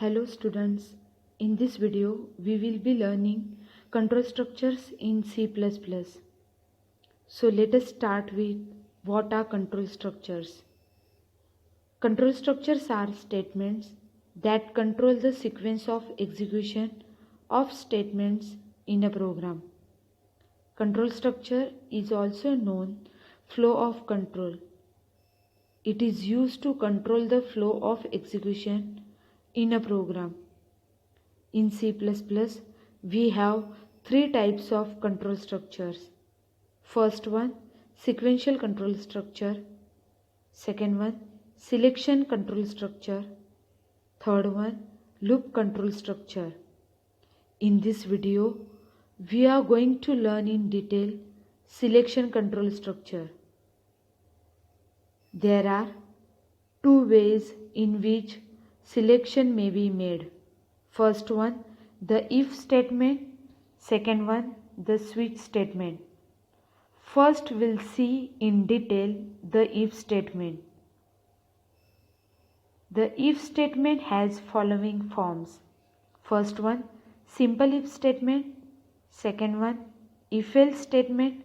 Hello students, in this video we will be learning control structures in C++. So let us start with what are control structures. Control structures are statements that control the sequence of execution of statements in a program. Control structure is also known flow of control. It is used to control the flow of execution in a program. In C++, we have three types of control structures. First one, sequential control structure. Second one, selection control structure. Third one, loop control structure. In this video, we are going to learn in detail selection control structure. There are two ways in which selection may be made. First one, the if statement. Second one, the switch statement. First, we'll see in detail the if statement. The if statement has following forms. First one, simple if statement. Second one, if-else statement.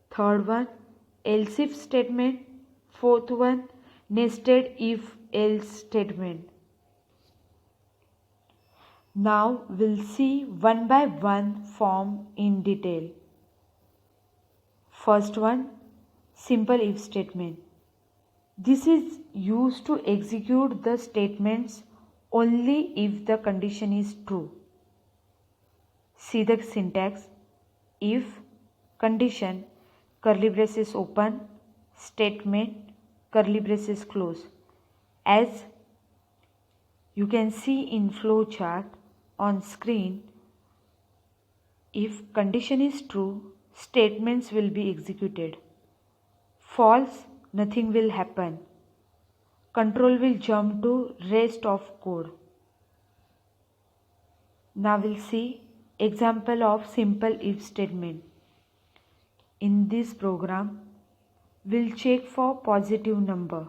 Third one, else-if statement. Fourth one, nested if-else statement. Now we'll see one by one form in detail. First one, simple if statement. This is used to execute the statements only if the condition is true. See the syntax: if, condition, curly braces open, statement, curly braces close. As you can see in flow chart on screen, if condition is true, statements will be executed. False, nothing will happen. Control will jump to rest of code. Now we'll see example of simple if statement. In this program, we'll check for positive number.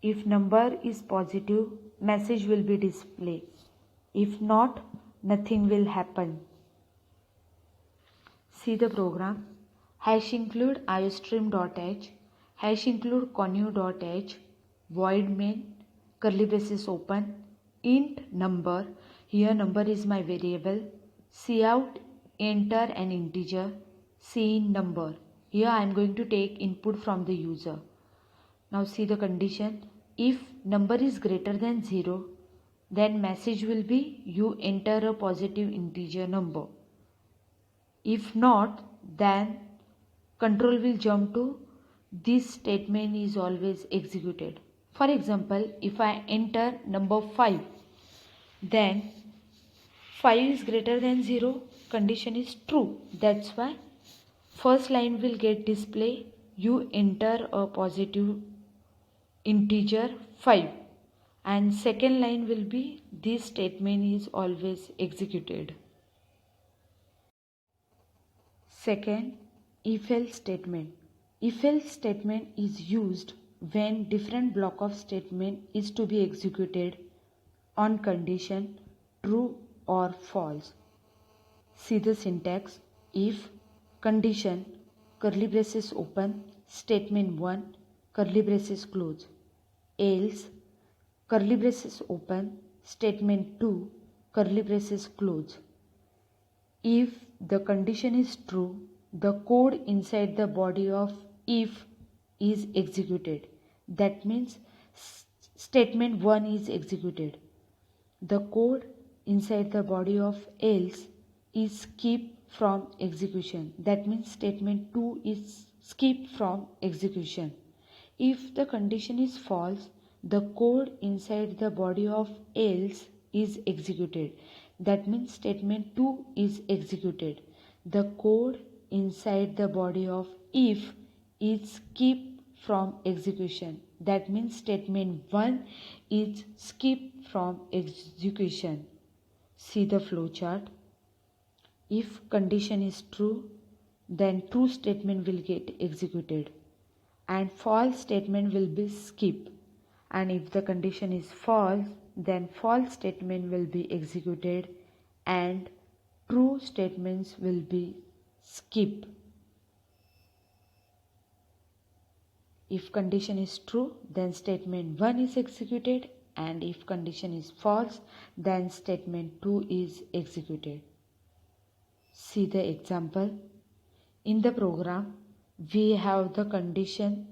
If number is positive, message will be displayed. If not, nothing will happen. See the program. Hash include iostream.h, hash include connew.h, void main, curly braces open, int number, here number is my variable, cout, enter an integer, cin number, here I am going to take input from the user. Now see the condition. If number is greater than 0, then message will be you enter a positive integer number. If not, then control will jump to this statement is always executed. For example, if I enter number 5, then 5 is greater than 0, condition is true. That's why first line will get display, you enter a positive integer 5, and second line will be this statement is always executed. Second, if-else statement. If-else statement is used when different block of statement is to be executed on condition true or false. See the syntax: if, condition, curly braces open, statement 1, curly braces close, else, curly braces open, statement 2, curly braces close. If the condition is true, the code inside the body of if is executed. That means statement 1 is executed. The code inside the body of else is skipped from execution. That means statement 2 is skipped from execution. If the condition is false, the code inside the body of else is executed. That means statement 2 is executed. The code inside the body of if is skipped from execution. That means statement 1 is skipped from execution. See the flow chart. If condition is true, then true statement will get executed and false statement will be skipped, and if the condition is false, then false statement will be executed and true statements will be skipped. If condition is true, then statement 1 is executed, and if condition is false, then statement 2 is executed. See the example. In the program, we have the condition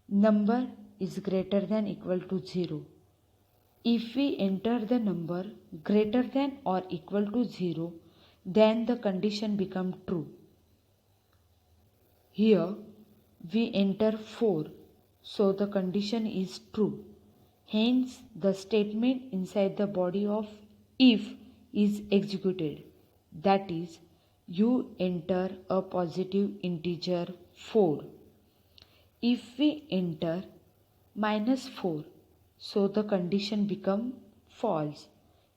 number is greater than equal to 0. If we enter the number greater than or equal to 0, then the condition becomes true. Here we enter 4, so the condition is true. Hence, the statement inside the body of if is executed. That is, you enter a positive integer 4. If we enter -4, so the condition becomes false.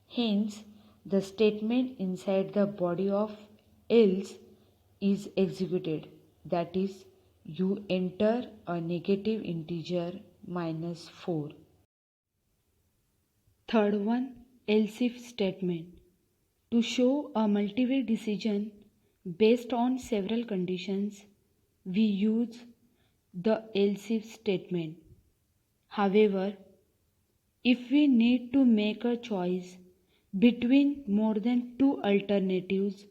Hence, the statement inside the body of else is executed. That is, you enter a negative integer -4. Third one, else if statement. To show a multi-way decision based on several conditions, we use the else if statement. However, if we need to make a choice between more than two alternatives,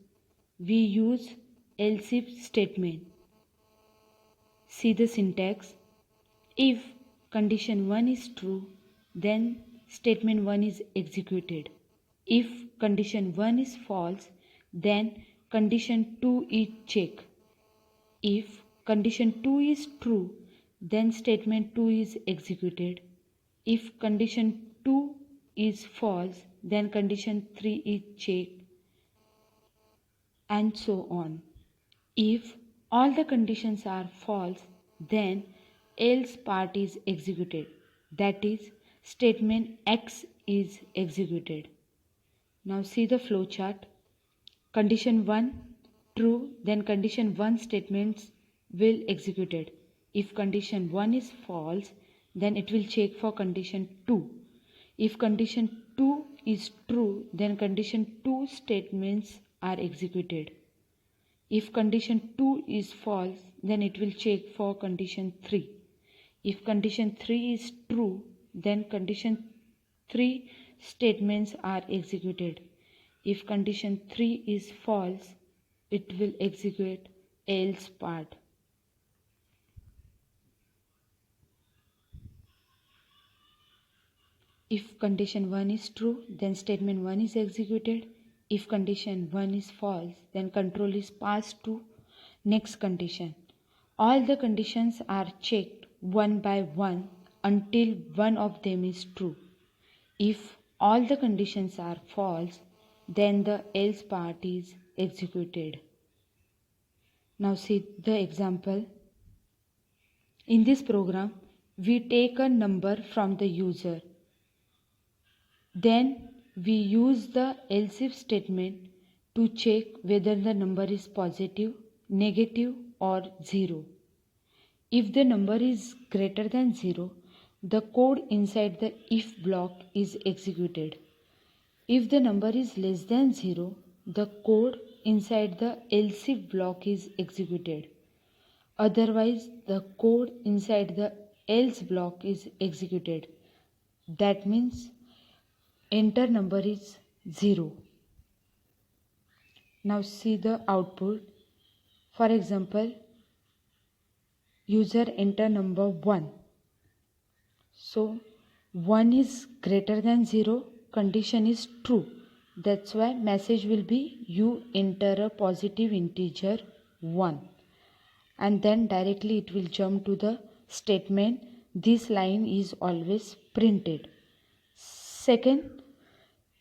we use else if statement. See the syntax. If condition 1 is true, then statement 1 is executed. If condition 1 is false, then condition 2 is checked. If condition 2 is true, then statement 2 is executed. If condition 2 is false, then condition 3 is checked, and so on. If all the conditions are false, then else part is executed. That is, statement X is executed. Now see the flow chart. Condition 1 true, then condition 1 statements will executed. If condition 1 is false, then it will check for condition 2. If condition 2 is true, then condition 2 statements are executed. If condition 2 is false, then it will check for condition 3. If condition 3 is true, then condition 3 statements are executed. If condition 3 is false, it will execute else part. If condition 1 is true, then statement 1 is executed. If condition 1 is false, then control is passed to next condition. All the conditions are checked one by one until one of them is true. If all the conditions are false, then the else part is executed. Now see the example. In this program, we take a number from the user. Then we use the else if statement to check whether the number is positive, negative or 0. If the number is greater than 0, the code inside the if block is executed. If the number is less than 0, the code inside the else if block is executed. Otherwise, the code inside the else block is executed. That means enter number is 0. Now see the output. For example, user enter number 1. So 1 is greater than 0, condition is true. That's why message will be you enter a positive integer 1. And then directly it will jump to the statement this line is always printed. Second,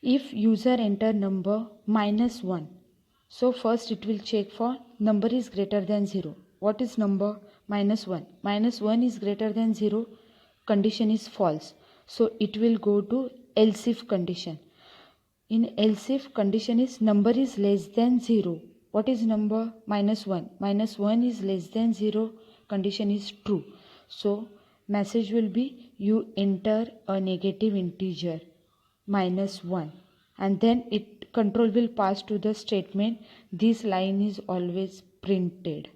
if user enter number -1, so first it will check for number is greater than 0. What is number? -1. -1 is greater than 0, condition is false. So it will go to else if condition. In else if condition is number is less than 0. What is number? -1. -1 is less than 0, condition is true. So message will be you enter a negative integer -1, and then it control will pass to the statement this line is always printed.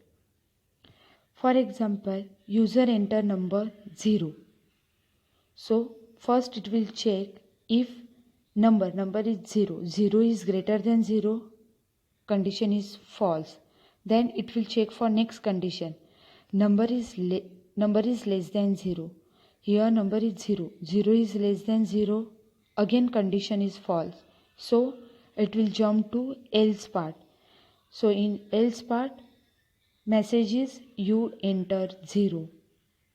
For example, user enter number 0. So first it will check if number is 0. 0 is greater than 0, condition is false. Then it will check for next condition. Number is less than 0. Here number is 0. 0 is less than 0. Again condition is false. So it will jump to else part. So in else part, message is you enter 0,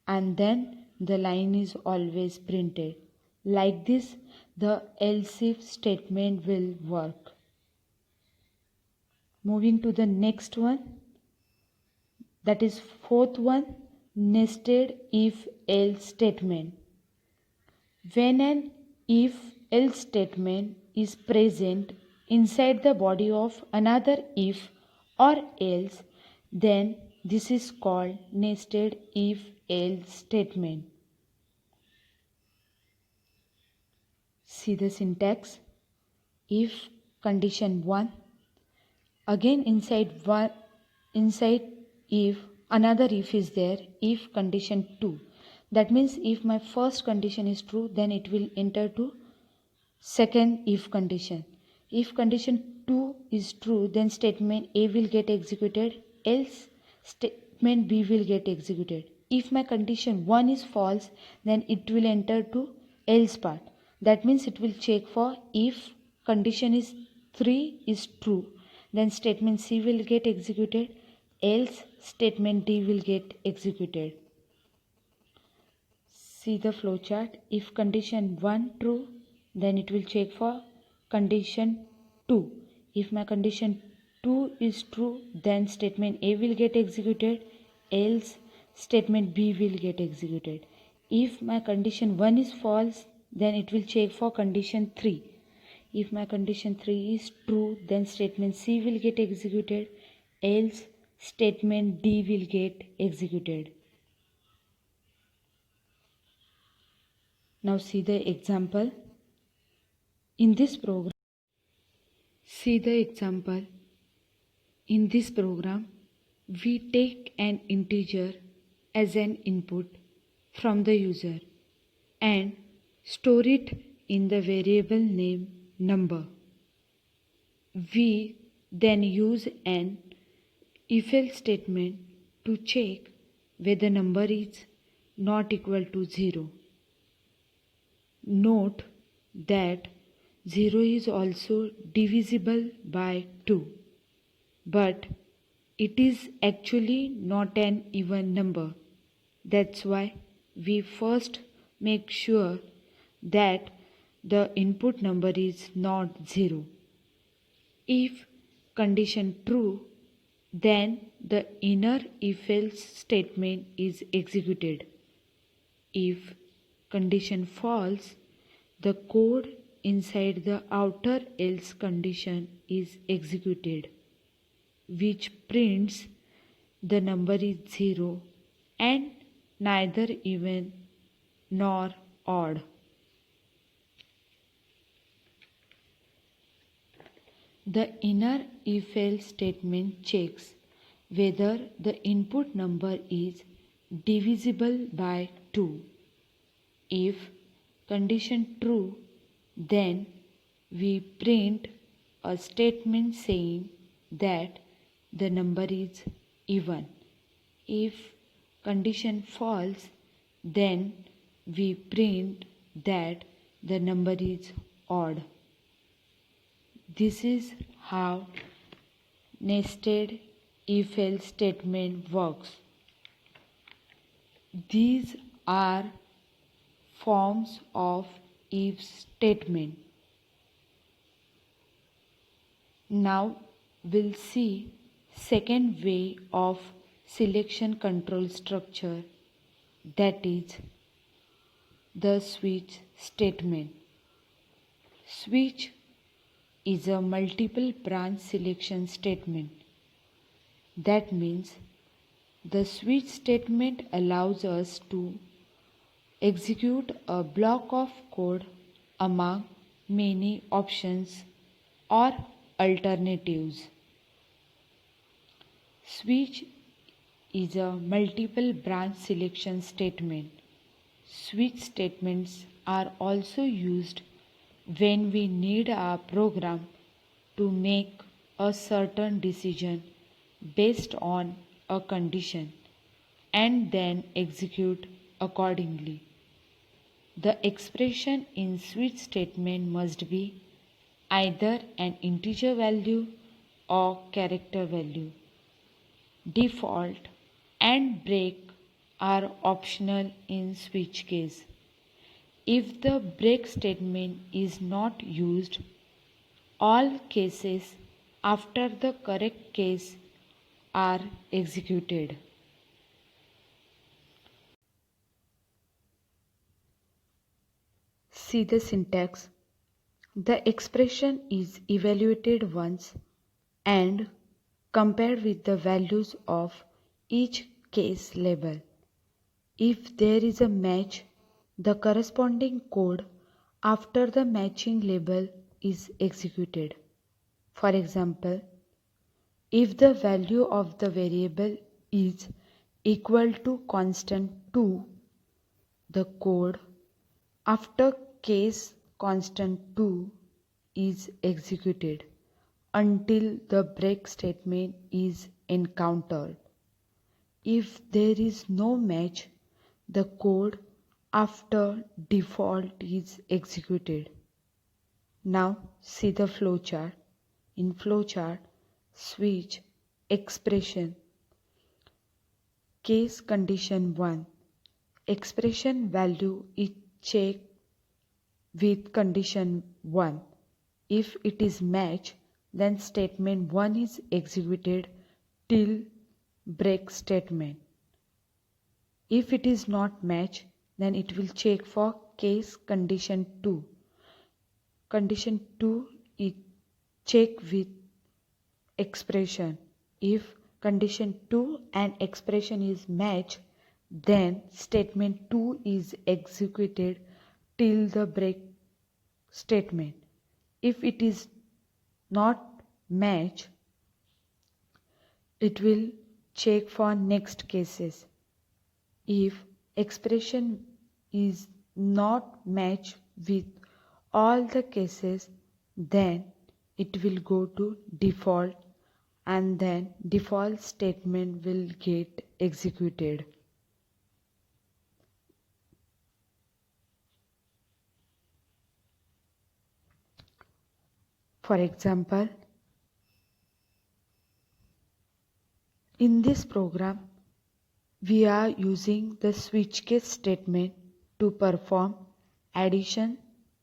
and then the line is always printed. Like this, the else if statement will work. Moving to the next one, that is fourth one, nested if else statement. When an if else statement is present inside the body of another if or else, then this is called nested if else statement. See the syntax. If condition 1, again inside if another if is there, if condition 2. That means if my first condition is true, then it will enter to second if condition. If condition 2 is true, then statement A will get executed, else statement B will get executed. If my condition 1 is false, then it will enter to else part. That means it will check for if condition is 3 is true, then statement C will get executed, else statement D will get executed. See the flowchart. If condition 1 true, then it will check for condition 2. If my condition 2 is true, then statement A will get executed, else statement B will get executed. If my condition 1 is false, then it will check for condition 3. If my condition 3 is true, then statement C will get executed, else statement D will get executed. Now see the example. In this program, we take an integer as an input from the user and store it in the variable name number. We then use an if-else statement to check whether number is not equal to 0. Note that 0 is also divisible by 2, but it is actually not an even number. That's why we first make sure that the input number is not 0. If condition true, then the inner if-else statement is executed. If condition false, the code inside the outer else condition is executed, which prints the number is 0 and neither even nor odd. The inner if-else statement checks whether the input number is divisible by 2. If condition true, then we print a statement saying that the number is even. If condition false, then we print that the number is odd. This is how nested if-else statement works. These are forms of if statement. Now we'll see second way of selection control structure, that is the switch statement. Switch is a multiple branch selection statement. That means the switch statement allows us to Execute a block of code among many options or alternatives. Switch is a multiple branch selection statement. Switch statements are also used when we need a program to make a certain decision based on a condition and then execute accordingly. The expression in switch statement must be either an integer value or character value. Default and break are optional in switch case. If the break statement is not used, all cases after the correct case are executed. See the syntax. The expression is evaluated once and compared with the values of each case label. If there is a match, the corresponding code after the matching label is executed. For example, if the value of the variable is equal to constant 2, the code after case constant 2 is executed until the break statement is encountered. If there is no match, the code after default is executed. Now see the flowchart. In flowchart, switch expression case condition 1. Expression value is checked with condition 1. If it is matched, then statement 1 is executed till break statement. If it is not matched, then it will check for case condition 2. Condition 2 is check with expression. If condition 2 and expression is matched, then statement 2 is executed till the break statement. If it is not matched, it will check for next cases. If expression is not matched with all the cases, then it will go to default and then default statement will get executed. For example, in this program, we are using the switch case statement to perform addition,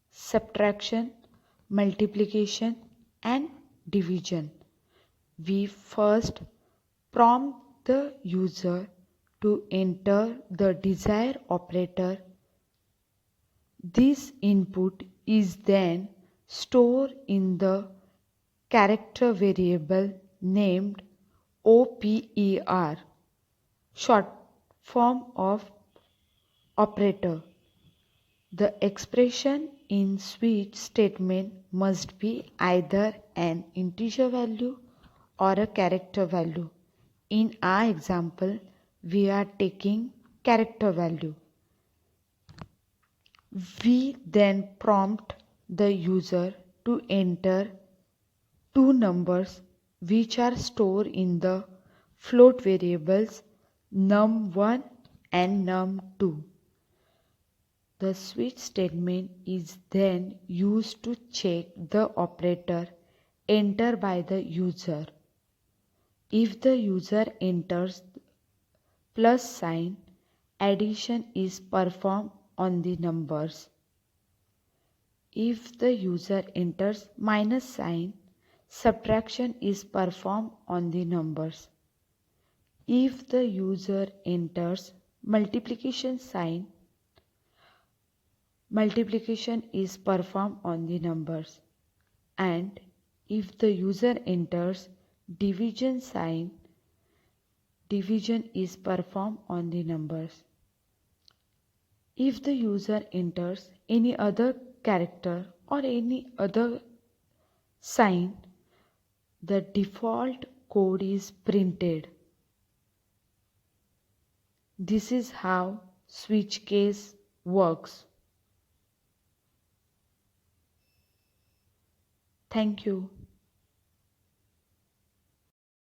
subtraction, multiplication, and division. We first prompt the user to enter the desired operator. This input is then stored in the character variable named OPER, short form of operator. The expression in switch statement must be either an integer value or a character value. In our example, we are taking character value. We then prompt the user to enter two numbers which are stored in the float variables num1 and num2. The switch statement is then used to check the operator entered by the user. If the user enters plus sign, addition is performed on the numbers. If the user enters minus sign, subtraction is performed on the numbers. If the user enters multiplication sign, multiplication is performed on the numbers. And if the user enters division sign, division is performed on the numbers. If the user enters any other character or any other sign, the default code is printed. This is how switch case works. Thank you.